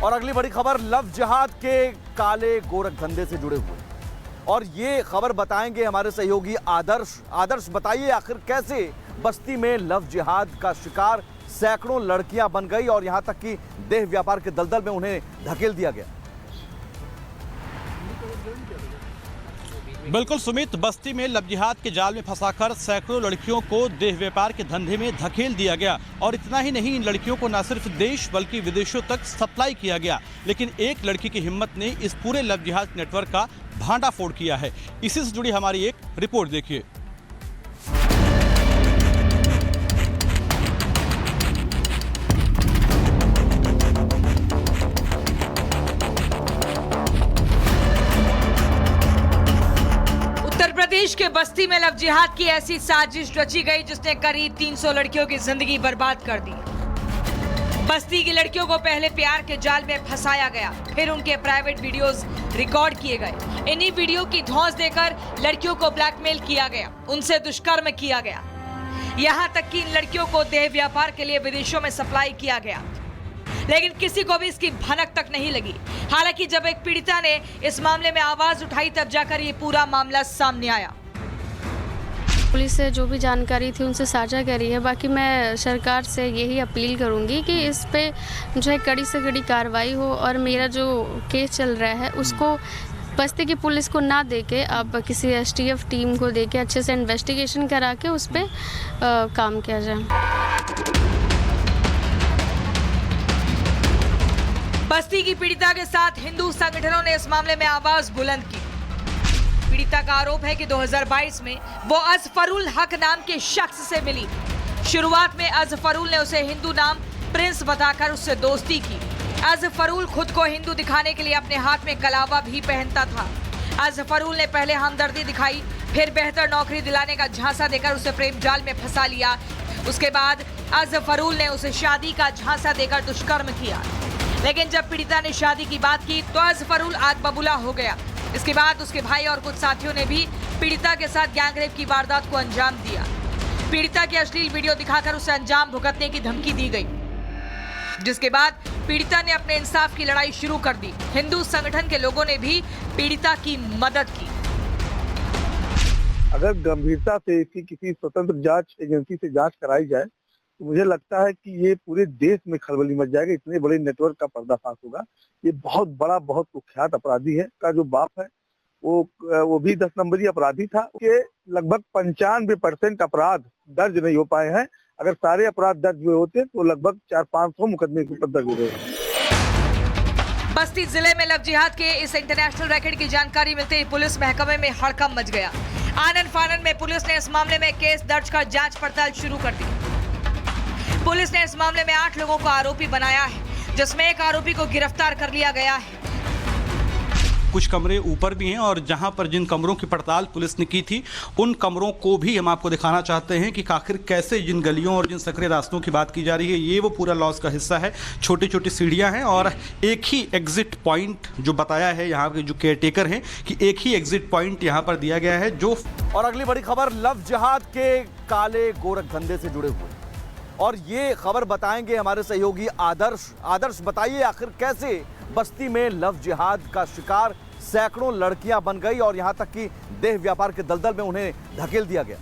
और अगली बड़ी खबर लव जिहाद के काले गोरख धंधे से जुड़े हुए और ये खबर बताएंगे हमारे सहयोगी आदर्श बताइए आखिर कैसे बस्ती में लव जिहाद का शिकार सैकड़ों लड़कियां बन गई और यहां तक कि देह व्यापार के दलदल में उन्हें धकेल दिया गया। बिल्कुल सुमित, बस्ती में लव जिहाद के जाल में फंसाकर सैकड़ों लड़कियों को देह व्यापार के धंधे में धकेल दिया गया और इतना ही नहीं, इन लड़कियों को न सिर्फ देश बल्कि विदेशों तक सप्लाई किया गया। लेकिन एक लड़की की हिम्मत ने इस पूरे लव जिहाद नेटवर्क का भांडाफोड़ किया है। इसी से जुड़ी हमारी एक रिपोर्ट देखिए। प्रदेश के बस्ती में लव जिहाद की ऐसी साजिश रची गई जिसने करीब 300 लड़कियों की जिंदगी बर्बाद कर दी। बस्ती की लड़कियों को पहले प्यार के जाल में फंसाया गया, फिर उनके प्राइवेट वीडियोस रिकॉर्ड किए गए। इन्हीं वीडियो की धौंस देकर लड़कियों को ब्लैकमेल किया गया, उनसे दुष्कर्म किया गया। यहां तक कि इन लड़कियों को देह व्यापार के लिए विदेशों में सप्लाई किया गया, लेकिन किसी को भी इसकी भनक तक नहीं लगी। हालांकि जब एक पीड़िता ने इस मामले में आवाज उठाई तब जाकर ये पूरा मामला सामने आया। पुलिस से जो भी जानकारी थी उनसे साझा करी है। बाकी मैं सरकार से यही अपील करूंगी कि इस पे जो है कड़ी से कड़ी कार्रवाई हो और मेरा जो केस चल रहा है उसको बस्ती की पुलिस को ना देके अब किसी एसटीएफ टीम को देके अच्छे से इन्वेस्टिगेशन करा के उस पर काम किया जाए। बस्ती की पीड़िता के साथ हिंदू संगठनों ने इस मामले में आवाज बुलंद की। पीड़िता का आरोप है कि 2022 में वो अजफरुल हक नाम के शख्स से मिली। शुरुआत में अजफरुल ने उसे हिंदू नाम प्रिंस बताकर उससे दोस्ती की। अजफरुल खुद को हिंदू दिखाने के लिए अपने हाथ में कलावा भी पहनता था। अजफरुल ने पहले हमदर्दी दिखाई, फिर बेहतर नौकरी दिलाने का झांसा देकर उसे प्रेम जाल में फंसा लिया। उसके बाद अजफरुल ने उसे शादी का झांसा देकर दुष्कर्म किया। लेकिन जब पीड़िता ने शादी की बात की तो अजफरुल आग बबूला हो गया। इसके बाद उसके भाई और कुछ साथियों ने भी पीड़िता के साथ गैंगरेप की वारदात को अंजाम दिया। पीड़िता की अश्लील वीडियो दिखाकर उसे अंजाम भुगतने की धमकी दी गई, जिसके बाद पीड़िता ने अपने इंसाफ की लड़ाई शुरू कर दी। हिंदू संगठन के लोगों ने भी पीड़िता की मदद की। अगर गंभीरता से इसकी किसी स्वतंत्र जांच एजेंसी से जांच कराई जाए तो मुझे लगता है कि ये पूरे देश में खलबली मच जाएगा। इतने बड़े नेटवर्क का पर्दाफाश होगा। ये बहुत बड़ा, बहुत कुख्यात अपराधी है। का जो बाप है वो भी 10 नंबरी अपराधी था। के लगभग 95% अपराध दर्ज नहीं हो पाए हैं। अगर सारे अपराध दर्ज हुए होते तो लगभग 400-500 मुकदमे के ऊपर दर्ज हो गए। बस्ती जिले में लव जिहाद के इस इंटरनेशनल रैकेट की जानकारी मिलते ही पुलिस महकमे में हड़कंप मच गया। आनन फानन में पुलिस ने इस मामले में केस दर्ज कर जांच पड़ताल शुरू कर दी। पुलिस ने इस मामले में 8 लोगों को आरोपी बनाया है, जिसमें एक आरोपी को गिरफ्तार कर लिया गया है। कुछ कमरे ऊपर भी हैं और जहां पर जिन कमरों की पड़ताल पुलिस ने की थी उन कमरों को भी हम आपको दिखाना चाहते हैं कि आखिर कैसे जिन गलियों और जिन सकरे रास्तों की बात की जा रही है ये वो पूरा लॉस का हिस्सा है। छोटी छोटी सीढ़ियां हैं और एक ही एग्जिट पॉइंट जो बताया है यहाँ के जो केयरटेकर हैं कि एक ही एग्जिट पॉइंट यहाँ पर दिया गया है जो। और अगली बड़ी खबर लव जिहाद के काले गोरख धंधे से जुड़े हुए और ये खबर बताएंगे हमारे सहयोगी आदर्श बताइए आखिर कैसे बस्ती में लव जिहाद का शिकार सैकड़ों लड़कियां बन गई और यहां तक कि देह व्यापार के दलदल में उन्हें धकेल दिया गया।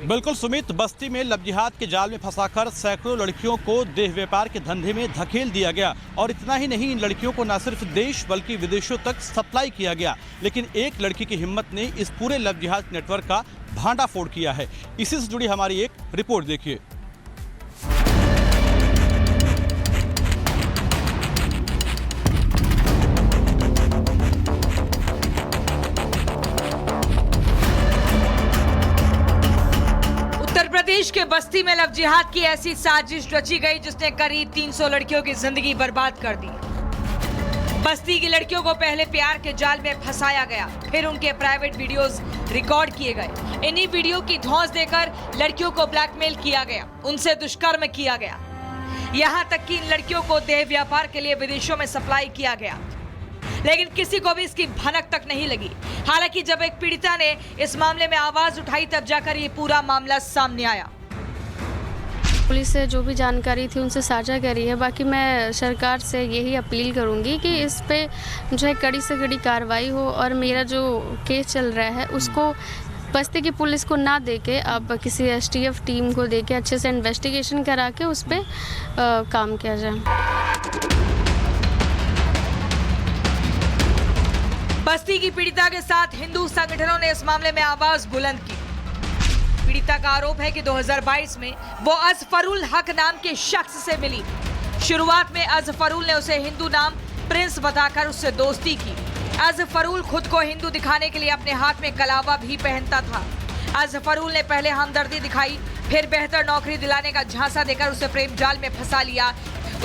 बिल्कुल सुमित, बस्ती में लव जिहाद के जाल में फंसाकर सैकड़ों लड़कियों को देह व्यापार के धंधे में धकेल दिया गया और इतना ही नहीं, इन लड़कियों को न सिर्फ देश बल्कि विदेशों तक सप्लाई किया गया। लेकिन एक लड़की की हिम्मत ने इस पूरे लव जिहाद नेटवर्क का भांडाफोड़ किया है। इसी से जुड़ी हमारी एक रिपोर्ट देखिए। प्रदेश के बस्ती में लव जिहाद की ऐसी साजिश रची गई जिसने करीब 300 लड़कियों की जिंदगी बर्बाद कर दी। बस्ती की लड़कियों को पहले प्यार के जाल में फंसाया गया, फिर उनके प्राइवेट वीडियोस रिकॉर्ड किए गए। इन्हीं वीडियो की धौंस देकर लड़कियों को ब्लैकमेल किया गया, उनसे दुष्कर्म किया गया। यहां तक कि इन लड़कियों को देह व्यापार के लिए विदेशों में सप्लाई किया गया, लेकिन किसी को भी इसकी भनक तक नहीं लगी। हालांकि जब एक पीड़िता ने इस मामले में आवाज उठाई तब जाकर ये पूरा मामला सामने आया। पुलिस से जो भी जानकारी थी उनसे साझा करी है। बाकी मैं सरकार से यही अपील करूंगी कि इस पे जो है कड़ी से कड़ी कार्रवाई हो और मेरा जो केस चल रहा है उसको बस्ती की पुलिस को ना देके अब किसी एसटीएफ टीम को देके अच्छे से इन्वेस्टिगेशन करा के उस पे काम किया जाए। बस्ती की पीड़िता के साथ हिंदू संगठनों ने इस मामले में आवाज बुलंद की। पीड़िता का आरोप है कि 2022 में वो अजफरुल हक नाम के शख्स से मिली। शुरुआत में अजफरुल ने उसे हिंदू नाम प्रिंस बताकर उससे दोस्ती की। अजफरुल खुद को हिंदू दिखाने के लिए अपने हाथ में कलावा भी पहनता था। अजफरुल ने पहले हमदर्दी दिखाई, फिर बेहतर नौकरी दिलाने का झांसा देकर उसे प्रेम जाल में फंसा लिया।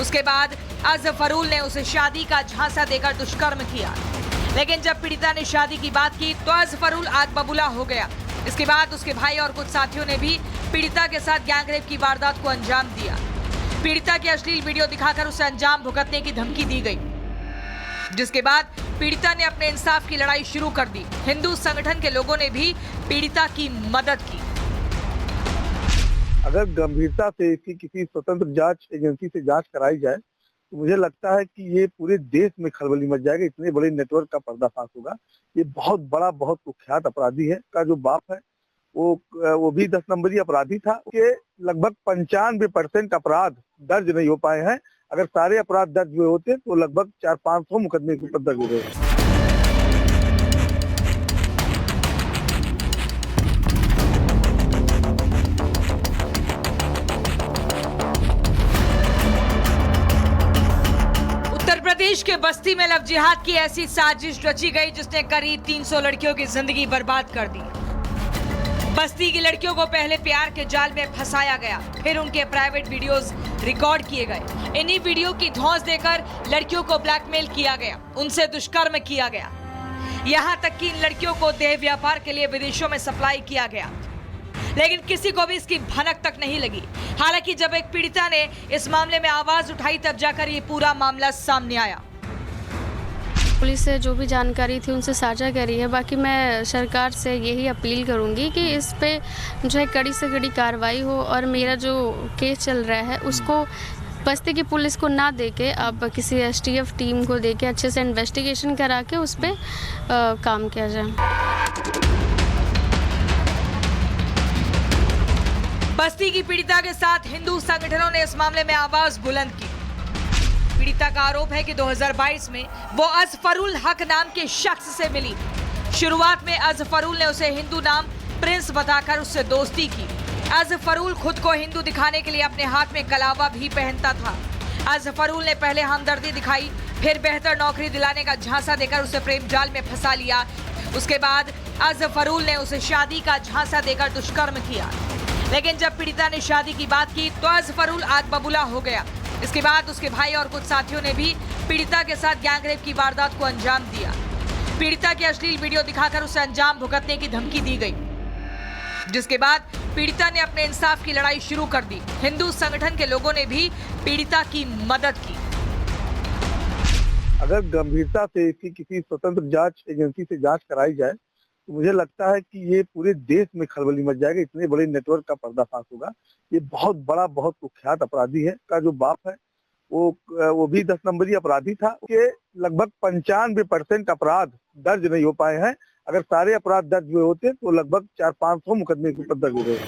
उसके बाद अजफरुल ने उसे शादी का झांसा देकर दुष्कर्म किया। लेकिन जब पीड़िता ने शादी की बात की तो अजफरुल आग बबूला हो गया। इसके बाद उसके भाई और कुछ साथियों ने भी पीड़िता के साथ गैंगरेप की वारदात को अंजाम दिया। पीड़िता की अश्लील वीडियो दिखाकर उसे अंजाम भुगतने की धमकी दी गई, जिसके बाद पीड़िता ने अपने इंसाफ की लड़ाई शुरू कर दी। हिंदू संगठन के लोगों ने भी पीड़िता की मदद की। अगर गंभीरता से इसकी किसी स्वतंत्र जांच एजेंसी से जांच कराई जाए तो मुझे लगता है कि ये पूरे देश में खलबली मच जाएगा। इतने बड़े नेटवर्क का पर्दाफाश होगा। ये बहुत बड़ा, बहुत कुख्यात अपराधी है। का जो बाप है वो भी 10 नंबरी अपराधी था। के लगभग 95% अपराध दर्ज नहीं हो पाए हैं। अगर सारे अपराध दर्ज हुए होते तो लगभग 400-500 मुकदमे के ऊपर दर्ज हो गए। प्रदेश के बस्ती में लव जिहाद की ऐसी साजिश रची गई जिसने करीब 300 लड़कियों की जिंदगी बर्बाद कर दी। बस्ती की लड़कियों को पहले प्यार के जाल में फंसाया गया, फिर उनके प्राइवेट वीडियोस रिकॉर्ड किए गए। इन्हीं वीडियो की धौंस देकर लड़कियों को ब्लैकमेल किया गया, उनसे दुष्कर्म किया गया। यहाँ तक कि इन लड़कियों को देह व्यापार के लिए विदेशों में सप्लाई किया गया, लेकिन किसी को भी इसकी भनक तक नहीं लगी। हालांकि जब एक पीड़िता ने इस मामले में आवाज उठाई तब जाकर ये पूरा मामला सामने आया। पुलिस से जो भी जानकारी थी उनसे साझा करी है। बाकी मैं सरकार से यही अपील करूंगी कि इस पे जो है कड़ी से कड़ी कार्रवाई हो और मेरा जो केस चल रहा है उसको बस्ती की पुलिस को ना देके अब किसी एसटीएफ टीम को देके अच्छे से इन्वेस्टिगेशन करा के उस पे काम किया जाए। बस्ती की पीड़िता के साथ हिंदू संगठनों ने इस मामले में आवाज बुलंद की। पीड़िता का आरोप है कि 2022 में वो अजफरुल हक नाम के शख्स से मिली। शुरुआत में अजफरुल ने उसे हिंदू नाम प्रिंस बताकर उससे दोस्ती की। अजफरुल खुद को हिंदू दिखाने के लिए अपने हाथ में कलावा भी पहनता था। अजफरुल ने पहले हमदर्दी दिखाई, फिर बेहतर नौकरी दिलाने का झांसा देकर उसे प्रेम जाल में फंसा लिया। उसके बाद अजफरुल ने उसे शादी का झांसा देकर दुष्कर्म किया। लेकिन जब पीड़िता ने शादी की बात की तो अजफरुल आग बबूला हो गया। इसके बाद उसके भाई और कुछ साथियों ने भी पीड़िता के साथ गैंगरेप की वारदात को अंजाम दिया। पीड़िता की अश्लील वीडियो दिखाकर उसे अंजाम भुगतने की धमकी दी गई, जिसके बाद पीड़िता ने अपने इंसाफ की लड़ाई शुरू कर दी। हिंदू संगठन के लोगों ने भी पीड़िता की मदद की। अगर गंभीरता से इसकी किसी स्वतंत्र जांच एजेंसी से जांच कराई जाए तो मुझे लगता है कि ये पूरे देश में खलबली मच जाएगा। इतने बड़े नेटवर्क का पर्दाफाश होगा। ये बहुत बड़ा, बहुत कुख्यात अपराधी है। का जो बाप है वो भी 10 नंबरी अपराधी था। के लगभग 95% अपराध दर्ज नहीं हो पाए हैं। अगर सारे अपराध दर्ज हुए होते तो लगभग 400-500 मुकदमे के ऊपर दर्ज हो गए।